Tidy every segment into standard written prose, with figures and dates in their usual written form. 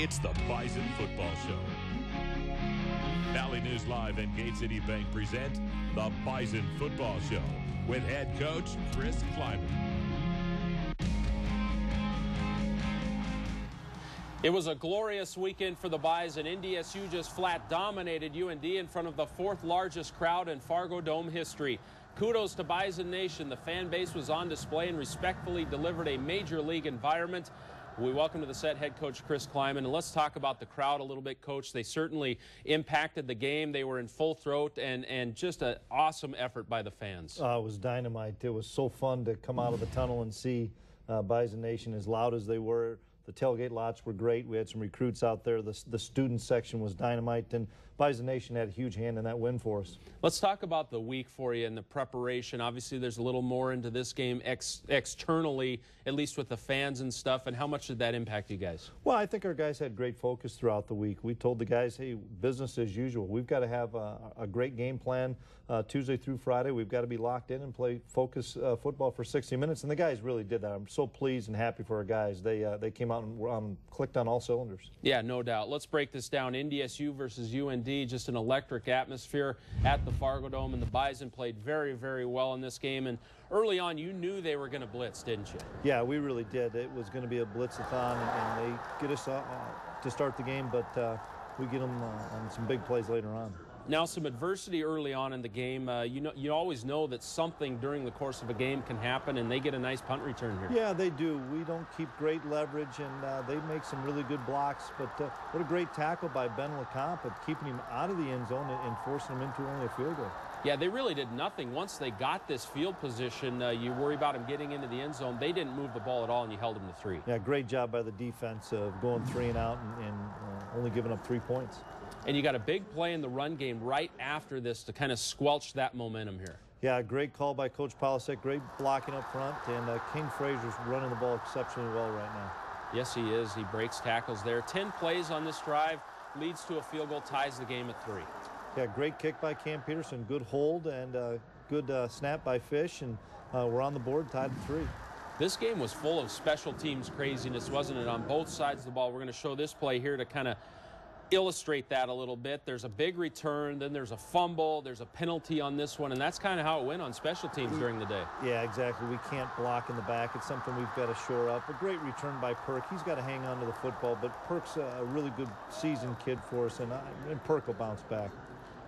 It's the Bison Football Show. Valley News Live and Gate City Bank present the Bison Football Show with head coach Chris Klieman. It was a glorious weekend for the Bison. NDSU just flat dominated UND in front of the fourth largest crowd in Fargo Dome history. Kudos to Bison Nation. The fan base was on display and respectfully delivered a major league environment. We welcome to the set head coach Chris Klieman, and let's talk about the crowd a little bit, Coach. They certainly impacted the game. They were in full throat, and just an awesome effort by the fans. It was dynamite. It was so fun to come out of the tunnel and see Bison Nation as loud as they were. The tailgate lots were great. We had some recruits out there. The student section was dynamite, and Bison Nation had a huge hand in that win for us. Let's talk about the week for you and the preparation. Obviously, there's a little more into this game externally, at least with the fans and stuff. And how much did that impact you guys? Well, I think our guys had great focus throughout the week. We told the guys, hey, business as usual. We've got to have a great game plan Tuesday through Friday. We've got to be locked in and play focus football for 60 minutes. And the guys really did that. I'm so pleased and happy for our guys. They came out and clicked on all cylinders. Yeah, no doubt. Let's break this down. NDSU versus UND, just an electric atmosphere at the Fargo Dome, and the Bison played very, very well in this game. And early on, you knew they were going to blitz, didn't you? Yeah, we really did. It was going to be a blitzathon, and they get us to start the game, but we get them on some big plays later on. Now, some adversity early on in the game. You always know that something during the course of a game can happen, and they get a nice punt return here. Yeah, they do. We don't keep great leverage, and they make some really good blocks. But what a great tackle by Ben LeComp of keeping him out of the end zone and forcing him into only a field goal. Yeah, they really did nothing. Once they got this field position, you worry about him getting into the end zone. They didn't move the ball at all, and you held him to 3. Yeah, great job by the defense of going 3 and out and only giving up 3 points. And you got a big play in the run game right after this to kind of squelch that momentum here. Yeah, great call by Coach Polasek. Great blocking up front, and King Frazier's running the ball exceptionally well right now. Yes, he is. He breaks tackles there. 10 plays on this drive, leads to a field goal, ties the game at 3. Yeah, great kick by Cam Peterson. Good hold and good snap by Fish, and we're on the board, tied at 3. This game was full of special teams craziness, wasn't it, on both sides of the ball? We're going to show this play here to kind of illustrate that a little bit. There's a big return, then there's a fumble, there's a penalty on this one, and that's kind of how it went on special teams during the day. Yeah, exactly. We can't block in the back. It's something we've got to shore up. A great return by Perk. He's got to hang on to the football, but Perk's a really good seasoned kid for us, and Perk will bounce back.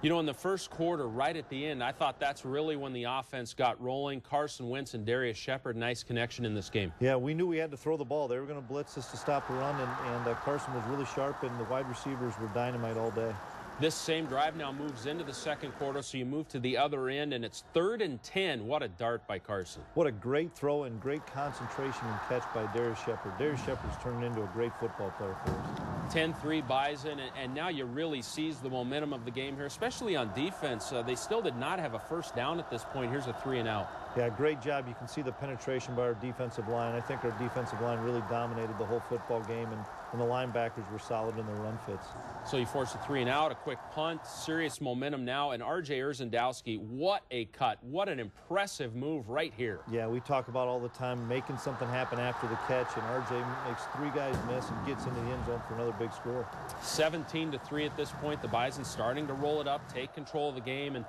You know, in the first quarter, right at the end, I thought that's really when the offense got rolling. Carson Wentz and Darius Shepard, nice connection in this game. Yeah, we knew we had to throw the ball. They were going to blitz us to stop the run, and Carson was really sharp, and the wide receivers were dynamite all day. This same drive now moves into the second quarter, so you move to the other end, and it's 3rd and 10. What a dart by Carson. What a great throw and great concentration and catch by Darius Shepard. Darius Shepard's turned into a great football player for us. 10-3 Bison, and now you really seize the momentum of the game here, especially on defense. They still did not have a first down at this point. Here's a 3 and out. Yeah, great job. You can see the penetration by our defensive line. I think our defensive line really dominated the whole football game, and the linebackers were solid in their run fits. So you force a 3 and out, a quick punt, serious momentum now, and R.J. Urzendowski, what a cut. What an impressive move right here. Yeah, we talk about all the time making something happen after the catch, and R.J. makes 3 guys miss and gets into the end zone for another big score. 17-3 at this point. The Bison starting to roll it up, take control of the game, and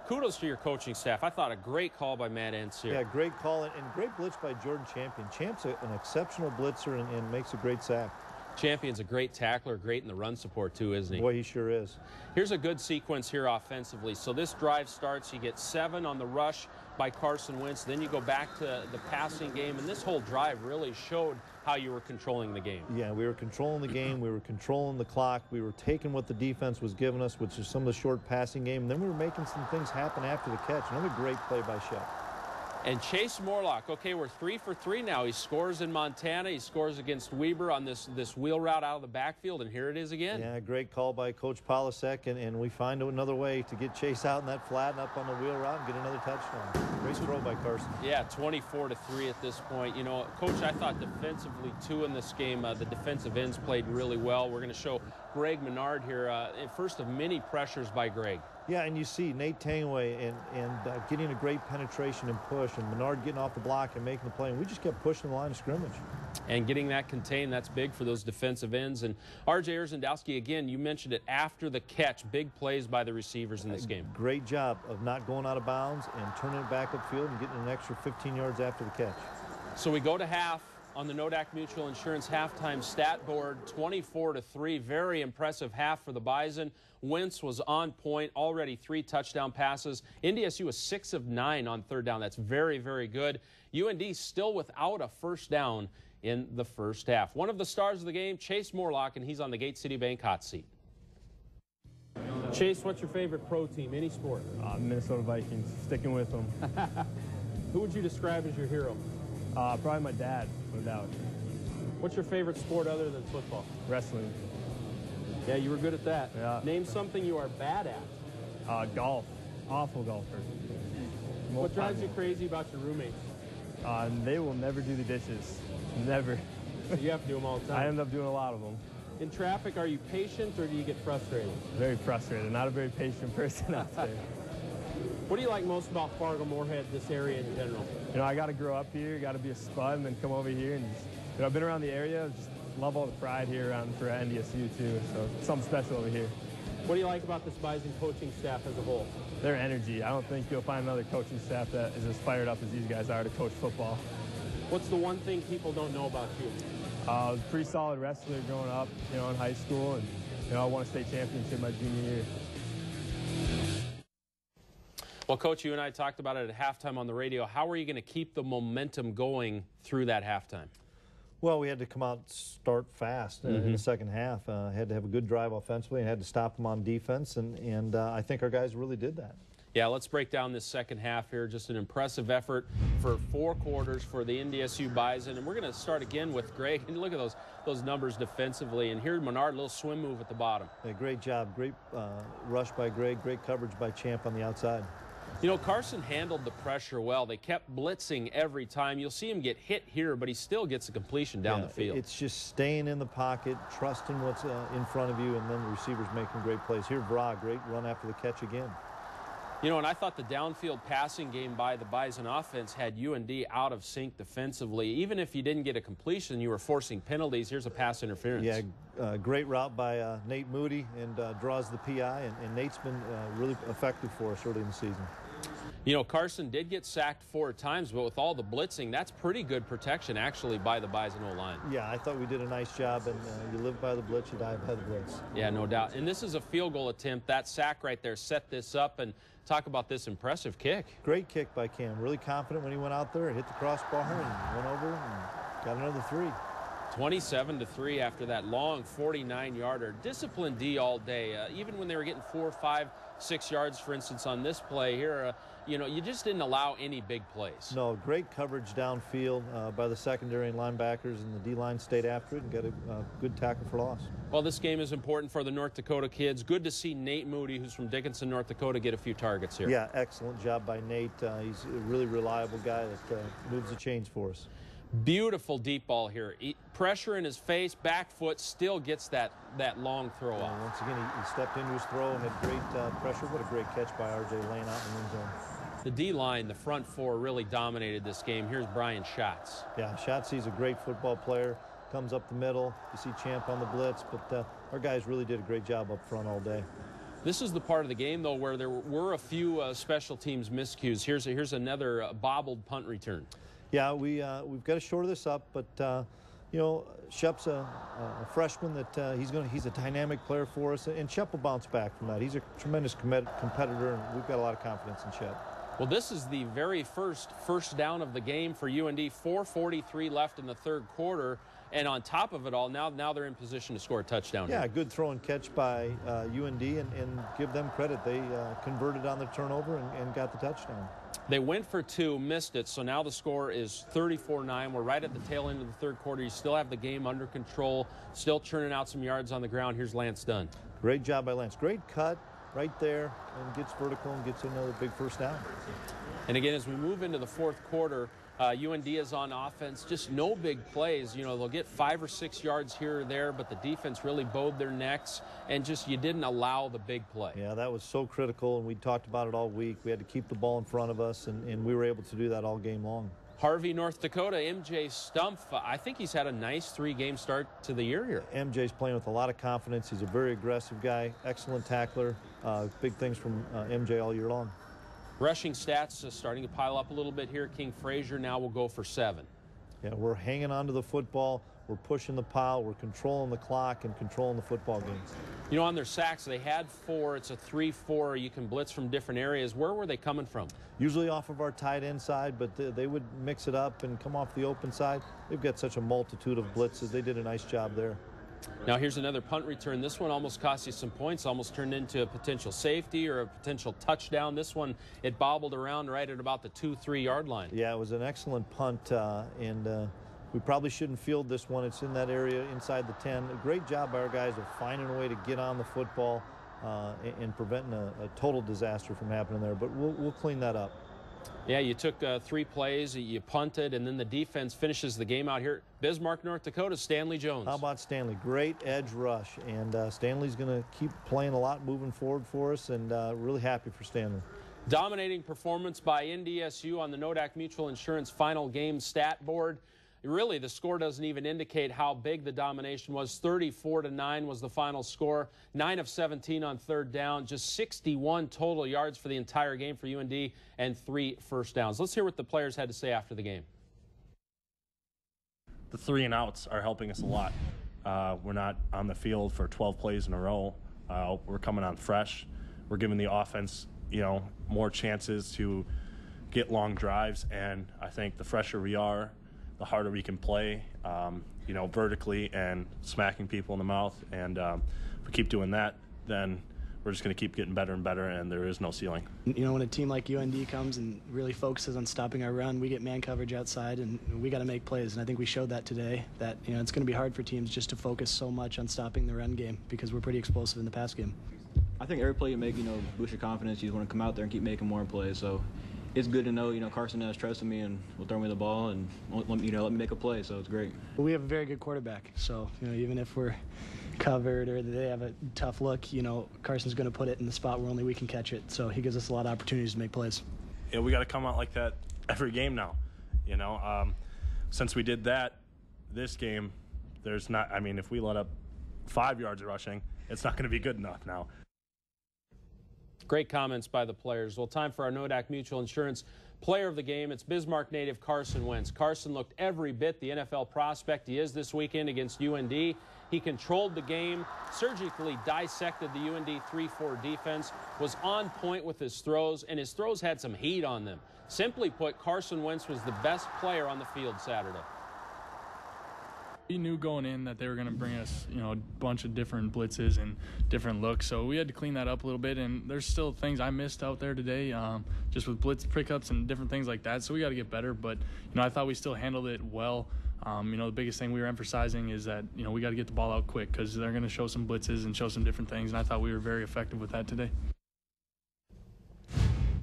kudos to your coaching staff. I thought a great call by Matt Anseer. Yeah, great call, and great blitz by Jordan Champion. Champ's an exceptional blitzer and makes a great sack. Champion's a great tackler, great in the run support too, isn't he? Boy, he sure is. Here's a good sequence here offensively. So this drive starts, you get 7 on the rush by Carson Wentz, then you go back to the passing game, and this whole drive really showed how you were controlling the game. Yeah, we were controlling the game, we were controlling the clock, we were taking what the defense was giving us, which is some of the short passing game, and then we were making some things happen after the catch. Another great play by Shep. And Chase Morlock, okay, we're 3 for 3 now. He scores in Montana. He scores against Weber on this wheel route out of the backfield, and here it is again. Yeah, great call by Coach Polasek, and we find another way to get Chase out in that flat and up on the wheel route and get another touchdown. Great throw by Carson. Yeah, 24-3 at this point. You know, Coach, I thought defensively, too, in this game, the defensive ends played really well. We're going to show Greg Menard here, first of many pressures by Greg. Yeah, and you see Nate Tangway and getting a great penetration and push, and Menard getting off the block and making the play, and we just kept pushing the line of scrimmage. And getting that contained, that's big for those defensive ends. And R.J. Erzendowski, again, you mentioned it after the catch, big plays by the receivers in this game. Great job of not going out of bounds and turning it back upfield and getting an extra 15 yards after the catch. So we go to half on the Nodak Mutual Insurance halftime stat board, 24-3. Very impressive half for the Bison. Wentz was on point, already 3 touchdown passes. NDSU was 6 of 9 on third down. That's very, very good. UND still without a first down in the first half. One of the stars of the game, Chase Morlock, and he's on the Gate City Bank hot seat. Chase, what's your favorite pro team, any sport? Minnesota Vikings, sticking with them. Who would you describe as your hero? Probably my dad, no doubt. What's your favorite sport other than football? Wrestling. Yeah, you were good at that. Yeah. Name something you are bad at. Golf. Awful golfer. What drives you crazy about your roommates? They will never do the dishes. Never. So you have to do them all the time. I end up doing a lot of them. In traffic, are you patient or do you get frustrated? Very frustrated. Not a very patient person out there. What do you like most about Fargo-Moorhead, this area in general? You know, I got to grow up here, got to be a spud, and then come over here. And just, you know, I've been around the area, just love all the pride here around for NDSU too. So something special over here. What do you like about this Bison coaching staff as a whole? Their energy. I don't think you'll find another coaching staff that is as fired up as these guys are to coach football. What's the one thing people don't know about you? I was a pretty solid wrestler growing up, you know, in high school, and you know, I won a state championship my junior year. Well, Coach, you and I talked about it at halftime on the radio. How are you going to keep the momentum going through that halftime? Well, we had to come out and start fast in the second half. Had to have a good drive offensively and had to stop them on defense, and I think our guys really did that. Yeah, let's break down this second half here. Just an impressive effort for 4 quarters for the NDSU Bison. And we're going to start again with Greg. And look at those numbers defensively. And here, Menard, a little swim move at the bottom. Yeah, great job. Great rush by Greg. Great coverage by Champ on the outside. You know, Carson handled the pressure well. They kept blitzing every time. You'll see him get hit here, but he still gets a completion down the field. It's just staying in the pocket, trusting what's in front of you, and then the receivers making great plays. Here, Vra, great run after the catch again. You know, and I thought the downfield passing game by the Bison offense had UND out of sync defensively. Even if you didn't get a completion, you were forcing penalties. Here's a pass interference. Yeah, great route by Nate Moody, and draws the PI, and Nate's been really effective for us early in the season. You know, Carson did get sacked 4 times, but with all the blitzing, that's pretty good protection, actually, by the Bison O-line. Yeah, I thought we did a nice job, and you live by the blitz, you die by the blitz. Yeah, no doubt. And this is a field goal attempt. That sack right there set this up, and talk about this impressive kick. Great kick by Cam. Really confident when he went out there and hit the crossbar and went over and got another 3. 27-3 after that long 49-yarder. Disciplined D all day. Even when they were getting 4, 5, 6 yards, for instance, on this play here, you know, you just didn't allow any big plays. No, great coverage downfield by the secondary and linebackers, and the D-line stayed after it and got a good tackle for loss. Well, this game is important for the North Dakota kids. Good to see Nate Moody, who's from Dickinson, North Dakota, get a few targets here. Yeah, excellent job by Nate. He's a really reliable guy that moves the chains for us. Beautiful deep ball here. Pressure in his face, back foot, still gets that long throw off. Once again, he stepped into his throw, had great pressure. What a great catch by R.J. laying out in the end zone. The D-line, the front 4, really dominated this game. Here's Brian Schatz. Yeah, Schatz, he's a great football player. Comes up the middle. You see Champ on the blitz, but our guys really did a great job up front all day. This is the part of the game, though, where there were a few special teams miscues. Here's another bobbled punt return. Yeah, we've got to shore this up, but you know, Shep's a freshman that he's a dynamic player for us, and Shep will bounce back from that. He's a tremendous competitor, and we've got a lot of confidence in Shep. Well, this is the very first down of the game for UND. 4:43 left in the third quarter, and on top of it all, now they're in position to score a touchdown. Yeah, here. Good throw and catch by UND, and give them credit. They converted on the turnover and got the touchdown. They went for 2, missed it, so now the score is 34-9. We're right at the tail end of the third quarter. You still have the game under control, still churning out some yards on the ground. Here's Lance Dunn. Great job by Lance. Great cut right there, and gets vertical and gets another big first down. And again, as we move into the fourth quarter, UND is on offense, just no big plays. You know, they'll get 5 or 6 yards here or there, but the defense really bowed their necks, and just you didn't allow the big play. Yeah, that was so critical, and we talked about it all week. We had to keep the ball in front of us, and we were able to do that all game long. Harvey, North Dakota, MJ Stumpf. I think he's had a nice 3-game start to the year here. MJ's playing with a lot of confidence. He's a very aggressive guy, excellent tackler. Big things from MJ all year long. Rushing stats starting to pile up a little bit here. King Frazier now will go for 7. Yeah, we're hanging on to the football. We're pushing the pile. We're controlling the clock and controlling the football game. You know, on their sacks, they had 4. It's a 3-4. You can blitz from different areas. Where were they coming from? Usually off of our tight end side, but they would mix it up and come off the open side. They've got such a multitude of blitzes. They did a nice job there. Now here's another punt return. This one almost cost you some points, almost turned into a potential safety or a potential touchdown. This one, it bobbled around right at about the 2-3 yard line. Yeah, it was an excellent punt, and we probably shouldn't field this one. It's in that area inside the 10. A great job by our guys of finding a way to get on the football and preventing a total disaster from happening there. But we'll clean that up. Yeah, you took 3 plays, you punted, and then the defense finishes the game out here. Bismarck, North Dakota, Stanley Jones. How about Stanley? Great edge rush, and Stanley's going to keep playing a lot moving forward for us, and really happy for Stanley. Dominating performance by NDSU on the Nodak Mutual Insurance final game stat board. Really, the score doesn't even indicate how big the domination was. 34-9 was the final score. 9 of 17 on 3rd down. Just 61 total yards for the entire game for UND and 3 first downs. Let's hear what the players had to say after the game. The 3 and outs are helping us a lot. We're not on the field for 12 plays in a row. We're coming on fresh. We're giving the offense, more chances to get long drives. And I think the fresher we are, the harder we can play, vertically and smacking people in the mouth. And if we keep doing that, then we're just going to keep getting better and better, and there is no ceiling. When a team like UND comes and really focuses on stopping our run, we get man coverage outside, and we got to make plays. And I think we showed that today, that it's going to be hard for teams just to focus so much on stopping the run game because we're pretty explosive in the pass game. I think every play you make, boosts your confidence. You just want to come out there and keep making more plays. So it's good to know, Carson has trust in me and will throw me the ball and let me make a play. So it's great. We have a very good quarterback. So even if we're covered or they have a tough look, Carson's going to put it in the spot where only we can catch it. So he gives us a lot of opportunities to make plays. Yeah, we got to come out like that every game now. Since we did that this game, there's not. If we let up 5 yards rushing, it's not going to be good enough now. Great comments by the players. Well, time for our Nodak Mutual Insurance player of the game. It's Bismarck native Carson Wentz. Carson looked every bit the NFL prospect he is this weekend against UND. He controlled the game, surgically dissected the UND 3-4 defense, was on point with his throws, and his throws had some heat on them. Simply put, Carson Wentz was the best player on the field Saturday. We knew going in that they were going to bring us, a bunch of different blitzes and different looks. So we had to clean that up a little bit. And there's still things I missed out there today, just with blitz pickups and different things like that. So we got to get better. But, I thought we still handled it well. The biggest thing we were emphasizing is that, we got to get the ball out quick because they're going to show some blitzes and show some different things. And I thought we were very effective with that today.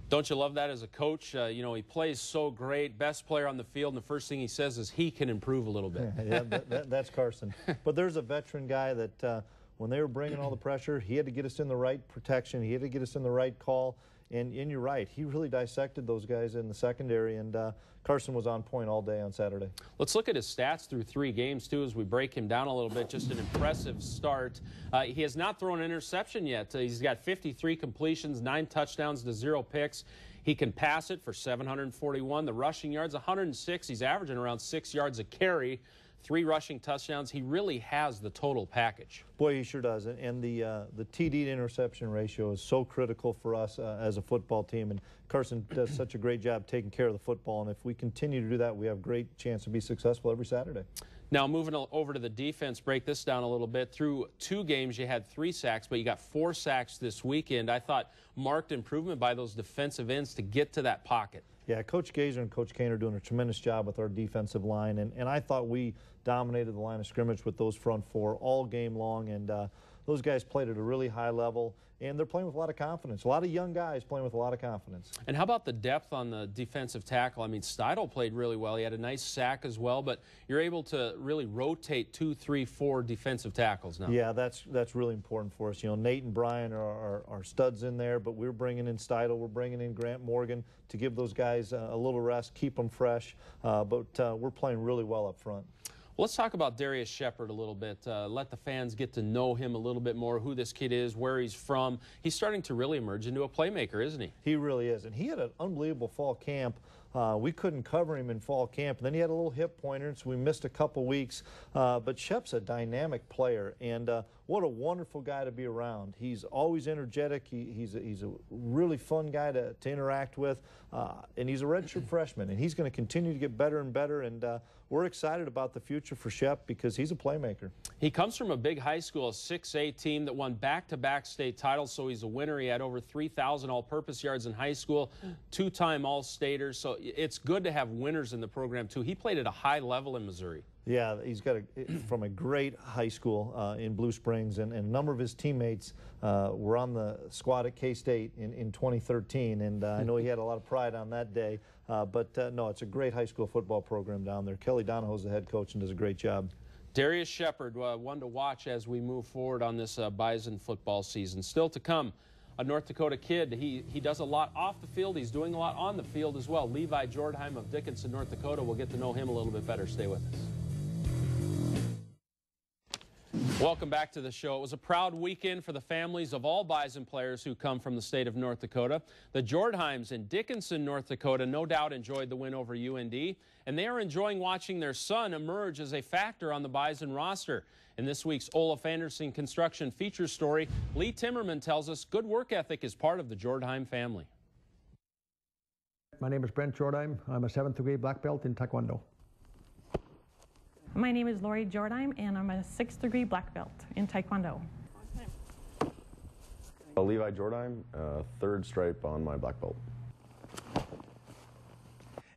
Don't you love that as a coach? He plays so great, best player on the field, and the first thing he says is he can improve a little bit. Yeah, that's Carson. But there's a veteran guy that when they were bringing all the pressure, he had to get us in the right protection. He had to get us in the right call. And you're right, he really dissected those guys in the secondary, and Carson was on point all day on Saturday. Let's look at his stats through 3 games, too, as we break him down a little bit. Just an impressive start. He has not thrown an interception yet. He's got 53 completions, 9 touchdowns to 0 picks. He can pass it for 741. The rushing yards, 106. He's averaging around 6 yards a carry. 3 rushing touchdowns. He really has the total package. Boy, he sure does. And the TD to interception ratio is so critical for us as a football team. And Carson does such a great job taking care of the football. And if we continue to do that, we have a great chance to be successful every Saturday. Now, moving over to the defense, break this down a little bit. Through 2 games, you had 3 sacks, but you got 4 sacks this weekend. I thought marked improvement by those defensive ends to get to that pocket. Yeah, Coach Gazer and Coach Kane are doing a tremendous job with our defensive line, and I thought we dominated the line of scrimmage with those front 4 all game long, and those guys played at a really high level, and they're playing with a lot of confidence. A lot of young guys playing with a lot of confidence. And how about the depth on the defensive tackle? I mean, Steidl played really well. He had a nice sack as well, but you're able to really rotate 2, 3, 4 defensive tackles now. Yeah, that's really important for us. You know, Nate and Brian are studs in there, but we're bringing in Steidl, we're bringing in Grant Morgan to give those guys a little rest, keep them fresh, but we're playing really well up front. Well, let's talk about Darius Shepard a little bit. Let the fans get to know him a little bit more, who this kid is, where he's from. He's starting to really emerge into a playmaker, isn't he? He really is, and he had an unbelievable fall camp. We couldn't cover him in fall camp, and then he had a little hip pointer, so we missed a couple weeks. But Shep's a dynamic player, and what a wonderful guy to be around. He's always energetic. He's a really fun guy to interact with, and he's a redshirt freshman, and he's going to continue to get better and better, and we're excited about the future for Shep because he's a playmaker. He comes from a big high school, a 6A team that won back-to-back state titles, so he's a winner. He had over 3,000 all-purpose yards in high school, 2-time All-Staters, so it's good to have winners in the program, too. He played at a high level in Missouri. Yeah, he's got from a great high schoal in Blue Springs, and a number of his teammates were on the squad at K-State in 2013, and I know he had a lot of pride on that day. No, it's a great high school football program down there. Kelly Donahoe's the head coach and does a great job. Darius Shepard, one to watch as we move forward on this Bison football season. Still to come, a North Dakota kid. He does a lot off the field. He's doing a lot on the field as well. Levi Jordheim of Dickinson, North Dakota. We'll get to know him a little bit better. Stay with us. Welcome back to the show. It was a proud weekend for the families of all Bison players who come from the state of North Dakota. The Jordheims in Dickinson, North Dakota, no doubt enjoyed the win over UND, and they are enjoying watching their son emerge as a factor on the Bison roster. In this week's Olaf Anderson Construction feature story, Lee Timmerman tells us good work ethic is part of the Jordheim family. My name is Brent Jordheim. I'm a 7th degree black belt in Taekwondo. My name is Lori Jordheim, and I'm a 6th degree black belt in Taekwondo. Levi Jordheim, 3rd stripe on my black belt.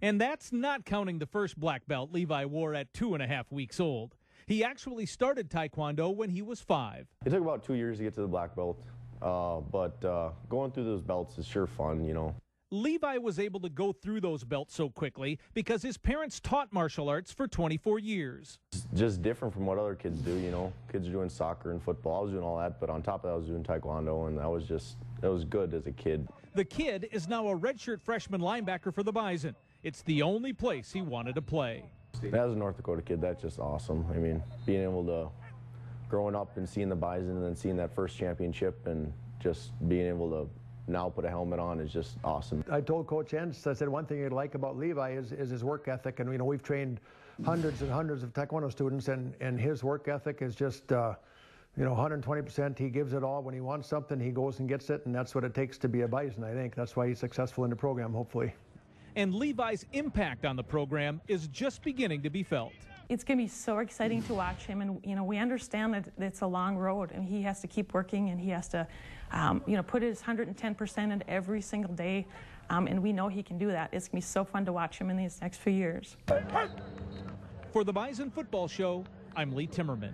And that's not counting the first black belt Levi wore at 2.5 weeks old. He actually started Taekwondo when he was 5. It took about 2 years to get to the black belt, but going through those belts is sure fun, you know. Levi was able to go through those belts so quickly because his parents taught martial arts for 24 years. It's just different from what other kids do, you know. Kids are doing soccer and football. I was doing all that, but on top of that, I was doing Taekwondo, and that was good as a kid. The kid is now a redshirt freshman linebacker for the Bison. It's the only place he wanted to play. As a North Dakota kid, that's just awesome. I mean, being able to, growing up and seeing the Bison and then seeing that first championship and just being able to now put a helmet on is just awesome. I told Coach Entz, I said one thing I'd like about Levi is his work ethic, and you know, we've trained hundreds and hundreds of Taekwondo students, and his work ethic is just you know, 120%. He gives it all. When he wants something, he goes and gets it, and that's what it takes to be a Bison. I think that's why he's successful in the program, hopefully. And Levi's impact on the program is just beginning to be felt. It's going to be so exciting to watch him, and you know, we understand that it's a long road, and he has to keep working, and he has to you know, put his 110% in every single day, and we know he can do that. It's going to be so fun to watch him in these next few years. For the Bison Football Show, I'm Lee Timmerman.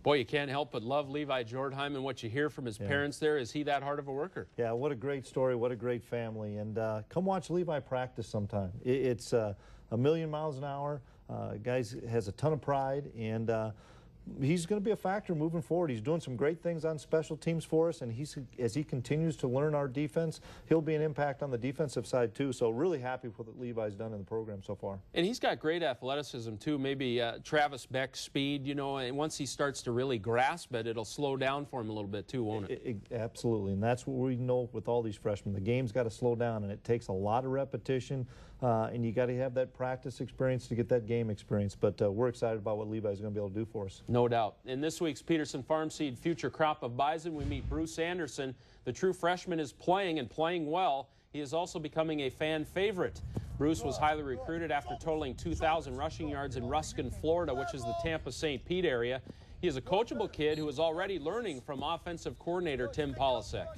Boy, you can't help but love Levi Jordheim, and what you hear from his parents there. Is he that hard of a worker? Yeah, what a great story, what a great family. And come watch Levi practice sometime. It's a million miles an hour. Guys has a ton of pride, and he's going to be a factor moving forward. He's doing some great things on special teams for us, and as he continues to learn our defense, he'll be an impact on the defensive side too. So really happy with what Levi's done in the program so far. And he's got great athleticism too. Maybe Travis Beck's speed, you know, and once he starts to really grasp it, it'll slow down for him a little bit too, won't it? Absolutely, and that's what we know with all these freshmen. The game's got to slow down, and it takes a lot of repetition, and you got to have that practice experience to get that game experience. But we're excited about what Levi's going to be able to do for us. No doubt. In this week's Peterson Farm Seed Future Crop of Bison, we meet Bruce Anderson. The true freshman is playing and playing well. He is also becoming a fan favorite. Bruce was highly recruited after totaling 2,000 rushing yards in Ruskin, Florida, which is the Tampa-St. Pete area. He is a coachable kid who is already learning from offensive coordinator Tim Polasek.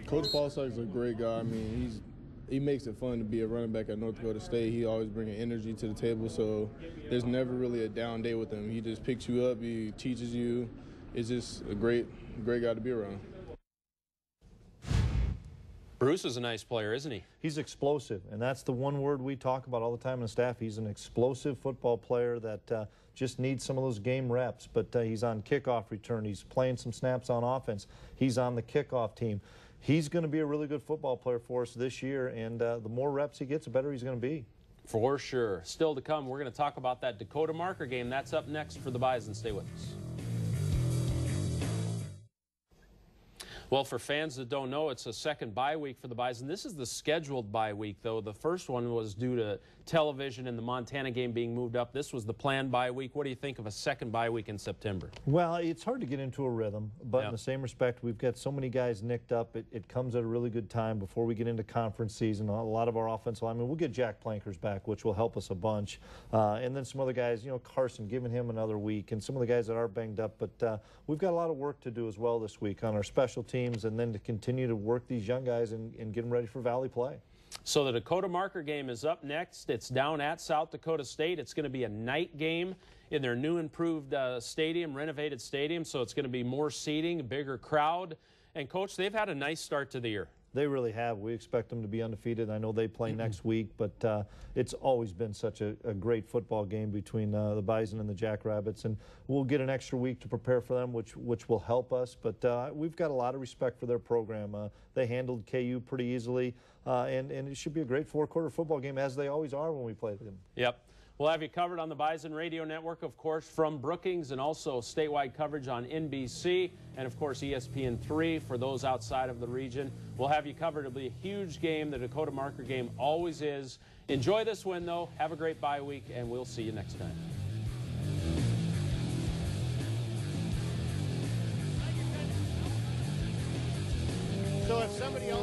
Coach Polasek is a great guy. I mean, he makes it fun to be a running back at North Dakota State. He always brings energy to the table, so there's never really a down day with him. He just picks you up, he teaches you. It's just a great guy to be around. Bruce is a nice player, isn't he? He's explosive, and that's the one word we talk about all the time in the staff. He's an explosive football player that just needs some of those game reps, but he's on kickoff return. He's playing some snaps on offense. He's on the kickoff team. He's going to be a really good football player for us this year, and the more reps he gets, the better he's going to be. For sure. Still to come, we're going to talk about that Dakota Marker game. That's up next for the Bison. Stay with us. Well, for fans that don't know, it's a second bye week for the Bison. This is the scheduled bye week, though. The first one was due to television and the Montana game being moved up. This was the planned bye week. What do you think of a second bye week in September? Well, it's hard to get into a rhythm, but in the same respect, we've got so many guys nicked up. It comes at a really good time before we get into conference season. A lot of our offensive linemen, we'll get Jack Plankers back, which will help us a bunch. And then some other guys, you know, Carson, giving him another week, and some of the guys that are banged up. But we've got a lot of work to do as well this week on our special teams, and then to continue to work these young guys and get them ready for Valley play. So the Dakota Marker game is up next. It's down at South Dakota State. It's going to be a night game in their new improved stadium, renovated stadium, so it's going to be more seating, a bigger crowd. And, Coach, they've had a nice start to the year. They really have. We expect them to be undefeated. I know they play next week, but it's always been such a great football game between the Bison and the Jackrabbits, and we'll get an extra week to prepare for them, which will help us. But we've got a lot of respect for their program. They handled KU pretty easily, and it should be a great four-quarter football game, as they always are when we play them. Yep. We'll have you covered on the Bison Radio Network, of course, from Brookings, and also statewide coverage on NBC and, of course, ESPN3 for those outside of the region. We'll have you covered. It'll be a huge game. The Dakota Marker game always is. Enjoy this win, though. Have a great bye week, and we'll see you next time. So if somebody else